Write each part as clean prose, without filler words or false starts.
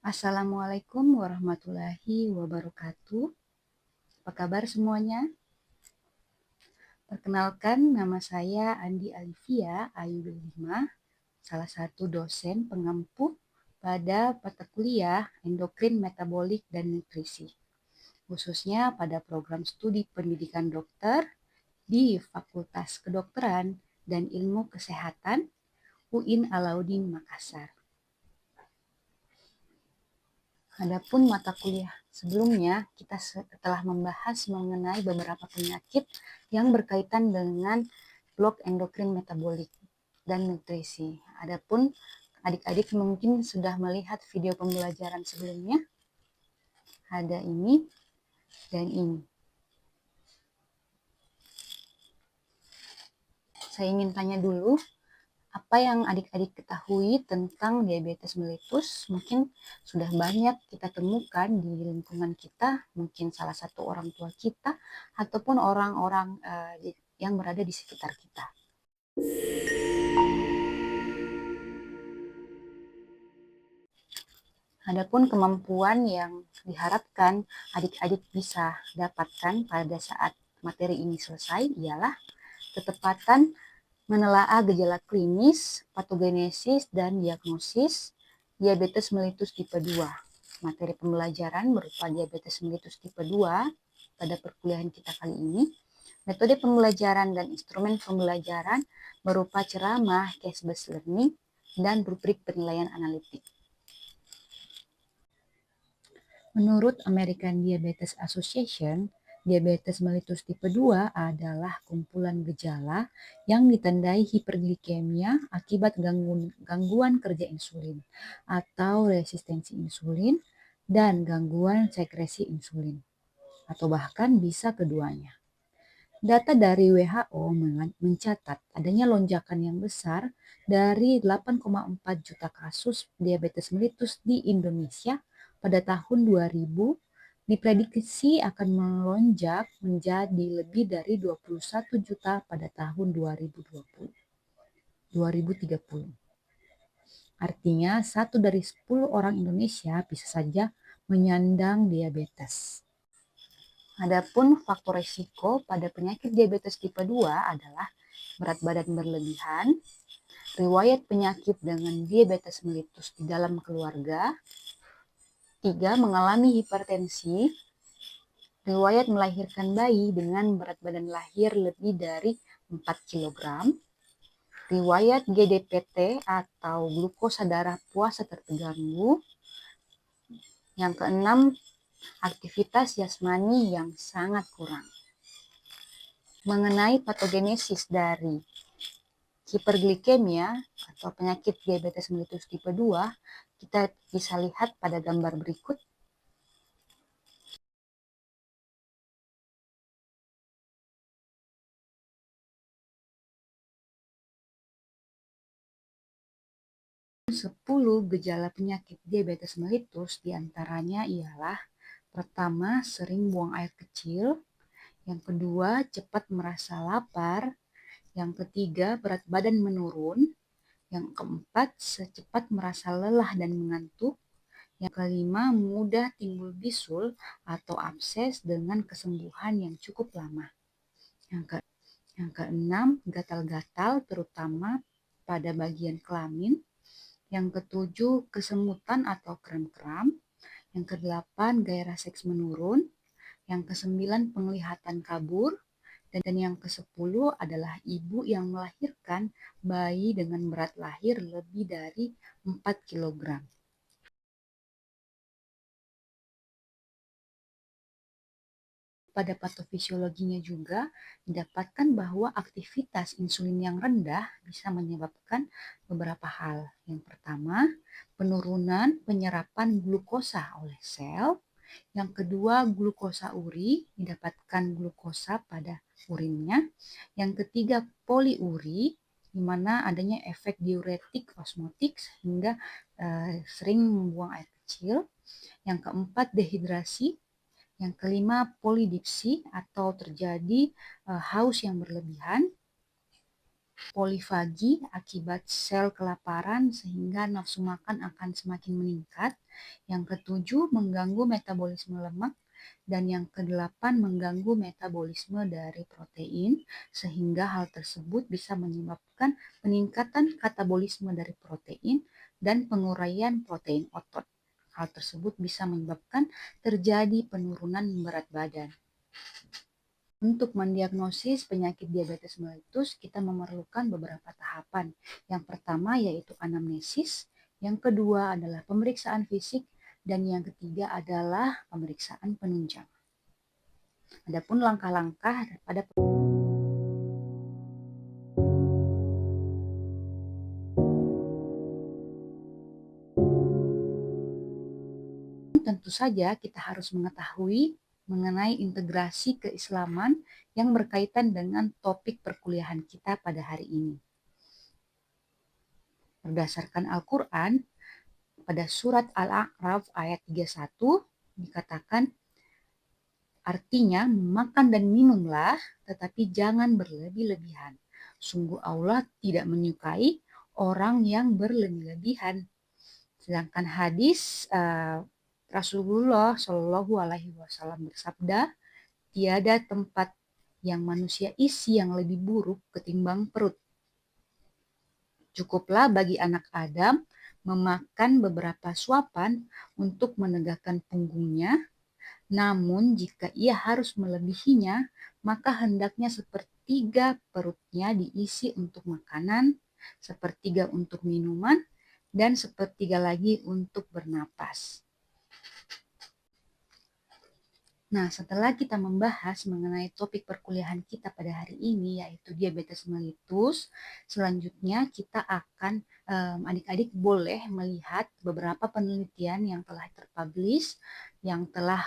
Assalamualaikum warahmatullahi wabarakatuh. Apa kabar semuanya? Perkenalkan, nama saya Andi Alivia Ayu Delima, salah satu dosen pengampu pada mata kuliah Endokrin Metabolik dan Nutrisi, khususnya pada program studi pendidikan dokter di Fakultas Kedokteran dan Ilmu Kesehatan UIN Alauddin Makassar. Adapun mata kuliah sebelumnya, kita telah membahas mengenai beberapa penyakit yang berkaitan dengan blok endokrin metabolik dan nutrisi. Adapun adik-adik mungkin sudah melihat video pembelajaran sebelumnya. Ada ini dan ini. Saya ingin tanya dulu, apa yang adik-adik ketahui tentang diabetes mellitus? Mungkin sudah banyak kita temukan di lingkungan kita, mungkin salah satu orang tua kita, ataupun orang-orang yang berada di sekitar kita. Adapun kemampuan yang diharapkan adik-adik bisa dapatkan pada saat materi ini selesai ialah ketepatan menelaah gejala klinis, patogenesis, dan diagnosis diabetes mellitus tipe 2. Materi pembelajaran berupa diabetes mellitus tipe 2 pada perkuliahan kita kali ini. Metode pembelajaran dan instrumen pembelajaran berupa ceramah, case-based learning, dan rubrik penilaian analitik. Menurut American Diabetes Association, diabetes mellitus tipe 2 adalah kumpulan gejala yang ditandai hiperglikemia akibat gangguan kerja insulin atau resistensi insulin dan gangguan sekresi insulin, atau bahkan bisa keduanya. Data dari WHO mencatat adanya lonjakan yang besar dari 8,4 juta kasus diabetes mellitus di Indonesia pada tahun 2000, diprediksi akan melonjak menjadi lebih dari 21 juta pada tahun 2030. Artinya, 1 dari 10 orang Indonesia bisa saja menyandang diabetes. Adapun faktor risiko pada penyakit diabetes tipe 2 adalah berat badan berlebihan, riwayat penyakit dengan diabetes mellitus di dalam keluarga, 3. Mengalami hipertensi, riwayat melahirkan bayi dengan berat badan lahir lebih dari 4 kg, riwayat GDPT atau glukosa darah puasa terganggu, yang keenam, aktivitas jasmani yang sangat kurang. Mengenai patogenesis dari hiperglikemia atau penyakit diabetes mellitus tipe 2, kita bisa lihat pada gambar berikut. Sepuluh gejala penyakit diabetes mellitus diantaranya ialah: pertama, sering buang air kecil; yang kedua, cepat merasa lapar; yang ketiga, berat badan menurun; yang keempat, secepat merasa lelah dan mengantuk; yang kelima, mudah timbul bisul atau abses dengan kesembuhan yang cukup lama; yang keenam, gatal-gatal terutama pada bagian kelamin; yang ketujuh, kesemutan atau kram-kram; yang kedelapan, gairah seks menurun; yang kesembilan, penglihatan kabur; dan yang ke-10 adalah ibu yang melahirkan bayi dengan berat lahir lebih dari 4 kg. Pada patofisiologinya juga didapatkan bahwa aktivitas insulin yang rendah bisa menyebabkan beberapa hal. Yang pertama, penurunan penyerapan glukosa oleh sel. Yang kedua, glukosa uri, didapatkan glukosa pada urinnya. Yang ketiga, poliuri, di mana adanya efek diuretik osmotik sehingga sering membuang air kecil. Yang keempat, dehidrasi. Yang kelima, polidipsi atau terjadi haus yang berlebihan. Polifagi akibat sel kelaparan sehingga nafsu makan akan semakin meningkat. Yang ketujuh, mengganggu metabolisme lemak. Dan yang kedelapan, mengganggu metabolisme dari protein sehingga hal tersebut bisa menyebabkan peningkatan katabolisme dari protein dan penguraian protein otot. Hal tersebut bisa menyebabkan terjadi penurunan berat badan. Untuk mendiagnosis penyakit diabetes mellitus, kita memerlukan beberapa tahapan. Yang pertama yaitu anamnesis, yang kedua adalah pemeriksaan fisik, dan yang ketiga adalah pemeriksaan penunjang. Adapun langkah-langkah pada tentu saja kita harus mengetahui mengenai integrasi keislaman yang berkaitan dengan topik perkuliahan kita pada hari ini. Berdasarkan Al-Quran, pada surat Al-A'raf ayat 31 dikatakan, artinya makan dan minumlah, tetapi jangan berlebih-lebihan. Sungguh Allah tidak menyukai orang yang berlebih-lebihan. Sedangkan hadis Rasulullah Shallallahu Alaihi Wasallam bersabda, tiada tempat yang manusia isi yang lebih buruk ketimbang perut. Cukuplah bagi anak Adam memakan beberapa suapan untuk menegakkan punggungnya, namun jika ia harus melebihinya, maka hendaknya sepertiga perutnya diisi untuk makanan, sepertiga untuk minuman, dan sepertiga lagi untuk bernapas. Nah, setelah kita membahas mengenai topik perkuliahan kita pada hari ini, yaitu diabetes mellitus, selanjutnya kita akan, adik-adik boleh melihat beberapa penelitian yang telah terpublish, yang telah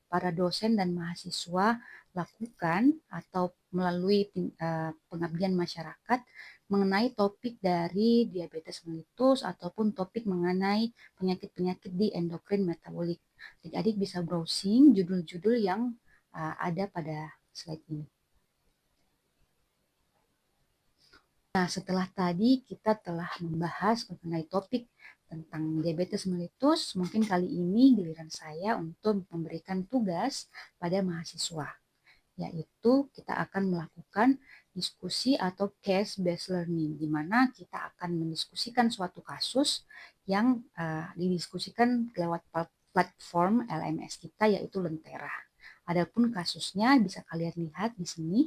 para dosen dan mahasiswa lakukan atau melalui pengabdian masyarakat mengenai topik dari diabetes mellitus ataupun topik mengenai penyakit-penyakit di endokrin metabolik. Adik-adik bisa browsing judul-judul yang ada pada slide ini. Nah, setelah tadi kita telah membahas mengenai topik tentang diabetes mellitus, mungkin kali ini giliran saya untuk memberikan tugas pada mahasiswa, yaitu kita akan melakukan diskusi atau case-based learning, di mana kita akan mendiskusikan suatu kasus yang didiskusikan lewat platform LMS kita, yaitu Lentera. Adapun kasusnya bisa kalian lihat di sini.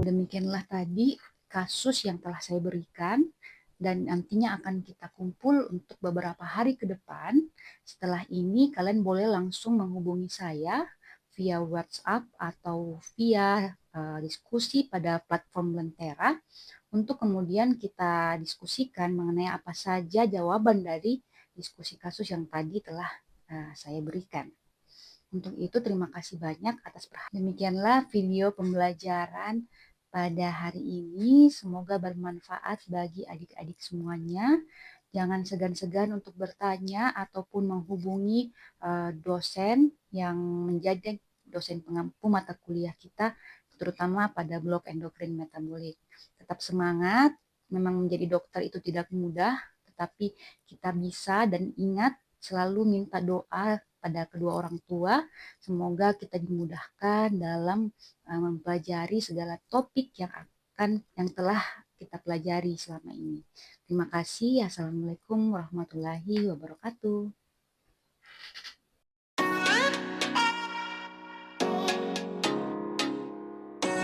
Demikianlah tadi kasus yang telah saya berikan, dan nantinya akan kita kumpul untuk beberapa hari ke depan. Setelah ini kalian boleh langsung menghubungi saya via WhatsApp atau via diskusi pada platform Lentera untuk kemudian kita diskusikan mengenai apa saja jawaban dari diskusi kasus yang tadi telah saya berikan. Untuk itu terima kasih banyak atas perhatian. Demikianlah video pembelajaran pada hari ini. Semoga bermanfaat bagi adik-adik semuanya. Jangan segan-segan untuk bertanya ataupun menghubungi dosen yang menjadi dosen pengampu mata kuliah kita, terutama pada blok endokrin metabolik. Tetap semangat, memang menjadi dokter itu tidak mudah, tetapi kita bisa, dan ingat selalu minta doa pada kedua orang tua. Semoga kita dimudahkan dalam mempelajari segala topik yang telah kita pelajari selama ini. Terima kasih. Assalamualaikum warahmatullahi wabarakatuh.